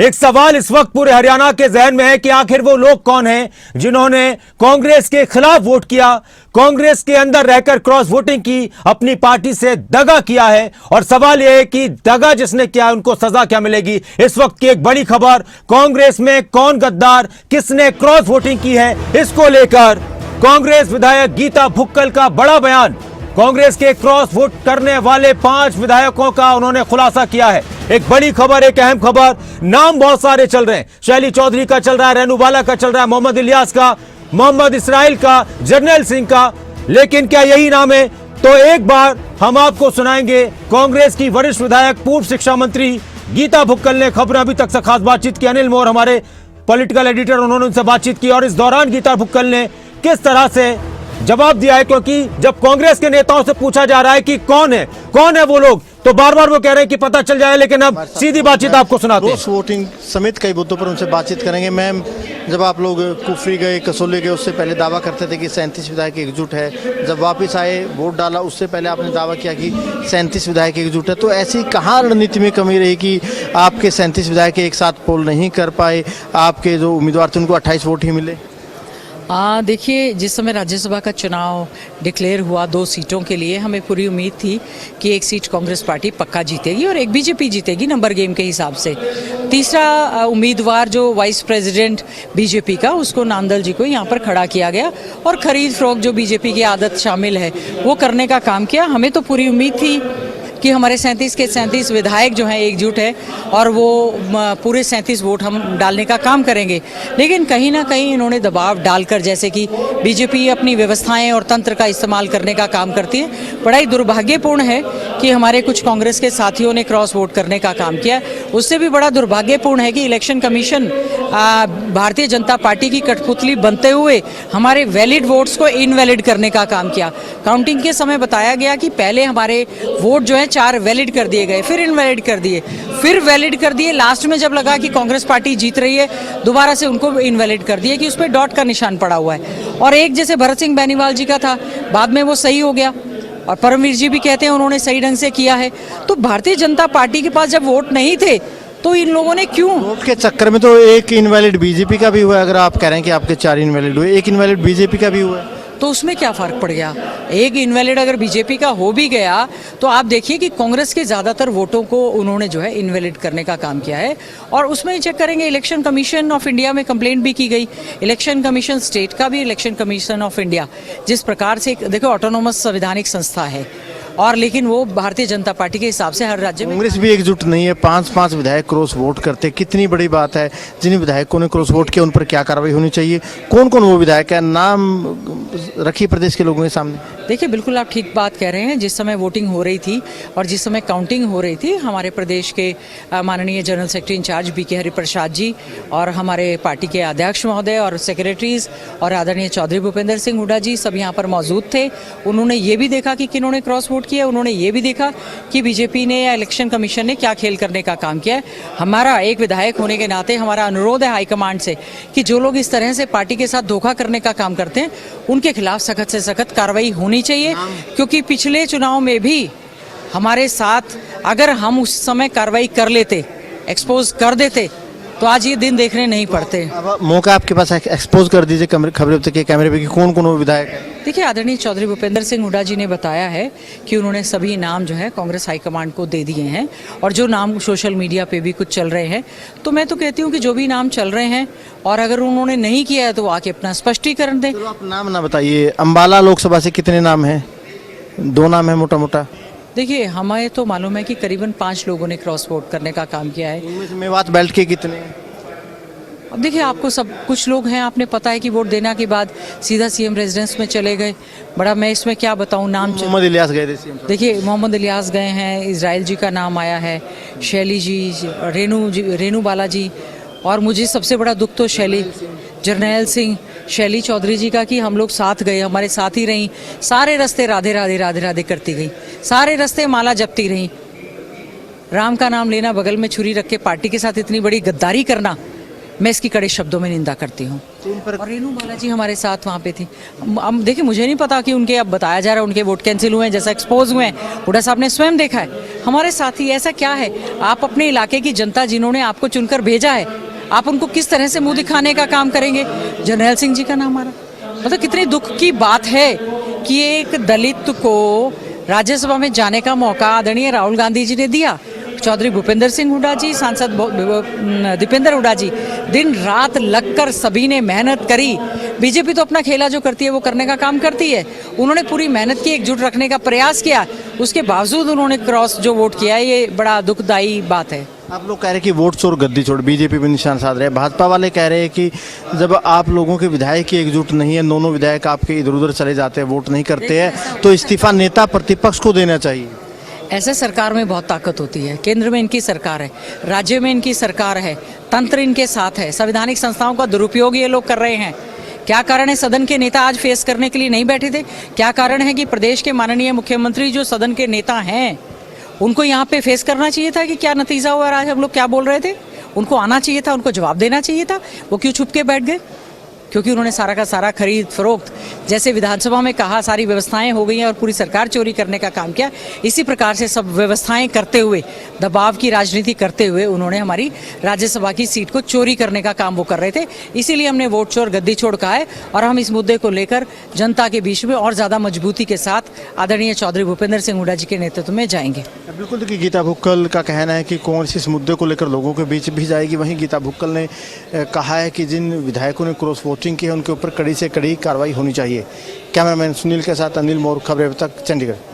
एक सवाल इस वक्त पूरे हरियाणा के जहन में है कि आखिर वो लोग कौन हैं जिन्होंने कांग्रेस के खिलाफ वोट किया, कांग्रेस के अंदर रहकर क्रॉस वोटिंग की, अपनी पार्टी से दगा किया है। और सवाल यह है कि दगा जिसने किया उनको सजा क्या मिलेगी। इस वक्त की एक बड़ी खबर, कांग्रेस में कौन गद्दार, किसने क्रॉस वोटिंग की है, इसको लेकर कांग्रेस विधायक गीता भुक्कल का बड़ा बयान। कांग्रेस के क्रॉस वोट करने वाले 5 विधायकों का उन्होंने खुलासा किया है। एक बड़ी खबर, एक अहम खबर। नाम बहुत सारे चल रहे हैं, शैली चौधरी का चल रहा है, रेनू बाला का चल रहा है, मोहम्मद इलियास का, मोहम्मद इसराइल का, जर्नैल सिंह का, लेकिन क्या यही नाम है? तो एक बार हम आपको सुनाएंगे कांग्रेस की वरिष्ठ विधायक पूर्व शिक्षा मंत्री गीता भुक्कल ने खबरें अभी तक से खास बातचीत की। अनिल मोर हमारे पॉलिटिकल एडिटर, उन्होंने उनसे बातचीत की और इस दौरान गीता भुक्कल ने किस तरह से जवाब दिया है। क्योंकि जब कांग्रेस के नेताओं से पूछा जा रहा है कि कौन है वो लोग, तो बार बार वो कह रहे हैं कि पता चल जाए, लेकिन अब सीधी बातचीत आपको सुनाते हैं। क्रॉस वोटिंग समेत कई मुद्दों पर उनसे बातचीत करेंगे। मैम, जब आप लोग कुफरी गए, कसोली गए, उससे पहले दावा करते थे कि 37 विधायक एकजुट है। जब वापस आए, वोट डाला, उससे पहले आपने दावा किया कि 37 विधायक एकजुट है। तो ऐसी कहाँ रणनीति में कमी रही कि आपके 37 विधायक एक साथ पोल नहीं कर पाए, आपके जो उम्मीदवार थे उनको 28 वोट ही मिले? देखिए, जिस समय राज्यसभा का चुनाव डिक्लेयर हुआ 2 सीटों के लिए, हमें पूरी उम्मीद थी कि एक सीट कांग्रेस पार्टी पक्का जीतेगी और एक बीजेपी जीतेगी नंबर गेम के हिसाब से। तीसरा उम्मीदवार जो वाइस प्रेसिडेंट बीजेपी का, उसको नांदल जी को यहाँ पर खड़ा किया गया और खरीद फरोख्त जो बीजेपी की आदत शामिल है वो करने का काम किया। हमें तो पूरी उम्मीद थी कि हमारे 37 के 37 विधायक जो हैं एकजुट है और वो पूरे 37 वोट हम डालने का काम करेंगे। लेकिन कहीं ना कहीं इन्होंने दबाव डालकर, जैसे कि बीजेपी अपनी व्यवस्थाएं और तंत्र का इस्तेमाल करने का काम करती है। बड़ा ही दुर्भाग्यपूर्ण है कि हमारे कुछ कांग्रेस के साथियों ने क्रॉस वोट करने का काम किया। उससे भी बड़ा दुर्भाग्यपूर्ण है कि election commission Bharatiya Janata party की कठपुतली बनते हुए हमारे वैलिड वोट्स को इनवैलिड करने का काम किया। काउंटिंग के समय बताया गया कि पहले हमारे वोट जो है 4 वैलिड कर दिए गए, फिर इनवैलिड कर दिए, फिर वैलिड कर दिए। लास्ट में जब लगा कि कांग्रेस पार्टी जीत रही है, दोबारा से उनको इनवैलिड कर दिया कि उस पर डॉट का निशान पड़ा हुआ है। और एक जैसे भरत सिंह बेनीवाल जी का था, बाद में वो सही हो गया और परमवीर जी भी कहते हैं उन्होंने सही ढंग से किया है। तो भारतीय जनता पार्टी के पास जब वोट नहीं थे तो इन लोगों ने क्यों? वोट के चक्कर में तो एक इनवैलिड बीजेपी का भी हुआ है। अगर आप कह रहे हैं कि आपके 4 इनवैलिड हुए, एक इनवैलिड बीजेपी का भी हुआ है, तो उसमें क्या फ़र्क पड़ गया? एक इनवैलिड अगर बीजेपी का हो भी गया तो आप देखिए कि कांग्रेस के ज़्यादातर वोटों को उन्होंने जो है इनवैलिड करने का काम किया है। और उसमें चेक करेंगे, इलेक्शन कमीशन ऑफ इंडिया में कंप्लेंट भी की गई, इलेक्शन कमीशन स्टेट का भी, इलेक्शन कमीशन ऑफ इंडिया, जिस प्रकार से देखो ऑटोनोमस संवैधानिक संस्था है, और लेकिन वो भारतीय जनता पार्टी के हिसाब से हर राज्य में कांग्रेस भी एकजुट नहीं है। 5-5 विधायक क्रॉस वोट करते, कितनी बड़ी बात है। जिन विधायकों ने क्रॉस वोट किया उन पर क्या कार्रवाई होनी चाहिए? कौन कौन वो विधायक है, नाम रखिए प्रदेश के लोगों के सामने। देखिए, बिल्कुल आप ठीक बात कह रहे हैं। जिस समय वोटिंग हो रही थी और जिस समय काउंटिंग हो रही थी, हमारे प्रदेश के माननीय general secretary incharge BK Hariprasad ji और हमारे पार्टी के अध्यक्ष महोदय और सेक्रेटरीज और आदरणीय चौधरी भूपेंद्र सिंह हुड्डा जी सब यहाँ पर मौजूद थे। उन्होंने ये भी देखा कि किन्होंने क्रॉस वोट किया, उन्होंने ये भी देखा कि बीजेपी ने या इलेक्शन कमीशन ने क्या खेल करने का काम किया है। हमारा एक विधायक होने के नाते हमारा अनुरोध है हाईकमांड से कि जो लोग इस तरह से पार्टी के साथ धोखा करने का काम करते हैं उनके खिलाफ सख्त से सख्त कार्रवाई होनी चाहिए। क्योंकि पिछले चुनाव में भी हमारे साथ अगर हम उस समय कार्रवाई कर लेते, एक्सपोज कर देते, तो आज ये दिन देखने नहीं पड़ते। अब मौका आपके पास, एक्सपोज कर दीजिए खबरें के कैमरे पे कि कौन कौन वो विधायक है। देखिए, आदरणीय चौधरी भूपेंद्र सिंह हुड्डा जी ने बताया है कि उन्होंने सभी नाम जो है कांग्रेस हाईकमांड को दे दिए हैं और जो नाम सोशल मीडिया पे भी कुछ चल रहे हैं, तो मैं तो कहती हूँ कि जो भी नाम चल रहे हैं और अगर उन्होंने नहीं किया है तो आके अपना स्पष्टीकरण दें। चलो आप नाम ना बताइए। अम्बाला लोकसभा से कितने नाम हैं? 2 नाम है मोटा मोटा। देखिए, हमें तो मालूम है कि करीबन 5 लोगों ने क्रॉस वोट करने का काम किया है। उनमें से मेवात बेल्ट के कितने हैं? अब देखिए, आपको सब कुछ लोग हैं, आपने पता है कि वोट देने के बाद सीधा सीएम रेजिडेंस में चले गए। बड़ा मैं इसमें क्या बताऊं, नाम मोहम्मद इलियास गए थे सीएम। देखिए, मोहम्मद इलियास गए हैं, इजराइल जी का नाम आया है, शैली जी, रेनू बाला जी, और मुझे सबसे बड़ा दुख तो जर्नैल सिंह, शैली चौधरी जी का कि हम लोग साथ गए, हमारे साथ ही रहीं, सारे रास्ते राधे राधे राधे राधे करती गई, सारे रास्ते माला जपती रहीं। राम का नाम लेना, बगल में छुरी रख के पार्टी के साथ इतनी बड़ी गद्दारी करना, मैं इसकी कड़े शब्दों में निंदा करती हूँ। और रेणु बालाजी हमारे साथ वहाँ पे थी। अब देखिए, मुझे नहीं पता कि उनके, अब बताया जा रहा है उनके वोट कैंसिल हुए हैं, जैसा एक्सपोज हुए हैं, हुड्डा साहब ने स्वयं देखा है। हमारे साथी, ऐसा क्या है, आप अपने इलाके की जनता जिन्होंने आपको चुनकर भेजा है, आप उनको किस तरह से मुंह दिखाने का काम करेंगे? जर्नैल सिंह जी का नाम आ रहा, मतलब कितनी दुख की बात है कि एक दलित को राज्यसभा में जाने का मौका आदरणीय राहुल गांधी जी ने दिया। चौधरी भूपेंद्र सिंह हुड्डा जी, सांसद दीपेंद्र हुड्डा जी, दिन रात लगकर सभी ने मेहनत करी। बीजेपी तो अपना खेला जो करती है वो करने का काम करती है, उन्होंने पूरी मेहनत की, एकजुट रखने का प्रयास किया, उसके बावजूद उन्होंने क्रॉस जो वोट किया, ये बड़ा दुखदायी बात है। आप लोग कह रहे हैं कि वोट चोर गद्दी छोड़, बीजेपी पे निशान साध रहे हैं। भाजपा वाले कह रहे हैं कि जब आप लोगों के विधायक की एकजुट नहीं है, दोनों विधायक आपके इधर उधर चले जाते हैं, वोट नहीं करते हैं, तो इस्तीफा नेता प्रतिपक्ष को देना चाहिए। ऐसे सरकार में बहुत ताकत होती है। केंद्र में इनकी सरकार है, राज्य में इनकी सरकार है, तंत्र इनके साथ है, संवैधानिक संस्थाओं का दुरुपयोग ये लोग कर रहे हैं। क्या कारण है सदन के नेता आज फेस करने के लिए नहीं बैठे थे? क्या कारण है कि प्रदेश के माननीय मुख्यमंत्री जो सदन के नेता हैं, उनको यहाँ पे फेस करना चाहिए था कि क्या नतीजा हुआ, आज हम लोग क्या बोल रहे थे? उनको आना चाहिए था, उनको जवाब देना चाहिए था। वो क्यों छुप के बैठ गए? क्योंकि उन्होंने सारा का सारा खरीद फरोख्त, जैसे विधानसभा में कहा सारी व्यवस्थाएं हो गई हैं और पूरी सरकार चोरी करने का काम किया, इसी प्रकार से सब व्यवस्थाएं करते हुए, दबाव की राजनीति करते हुए उन्होंने हमारी राज्यसभा की सीट को चोरी करने का काम वो कर रहे थे। इसीलिए हमने वोट चोर गद्दी छोड़ कहा है और हम इस मुद्दे को लेकर जनता के बीच में और ज़्यादा मजबूती के साथ आदरणीय चौधरी भूपेंद्र सिंह हुड्डा जी के नेतृत्व में जाएंगे। बिल्कुल, देखिए गीता भुक्कल का कहना है कि कांग्रेस इस मुद्दे को लेकर लोगों के बीच भी जाएगी। वहीं गीता भुक्कल ने कहा है कि जिन विधायकों ने क्रॉस वोटिंग की है उनके ऊपर कड़ी से कड़ी कार्रवाई होनी चाहिए। कैमरामैन सुनील के साथ अनिल मोर, खबरें अब तक, चंडीगढ़।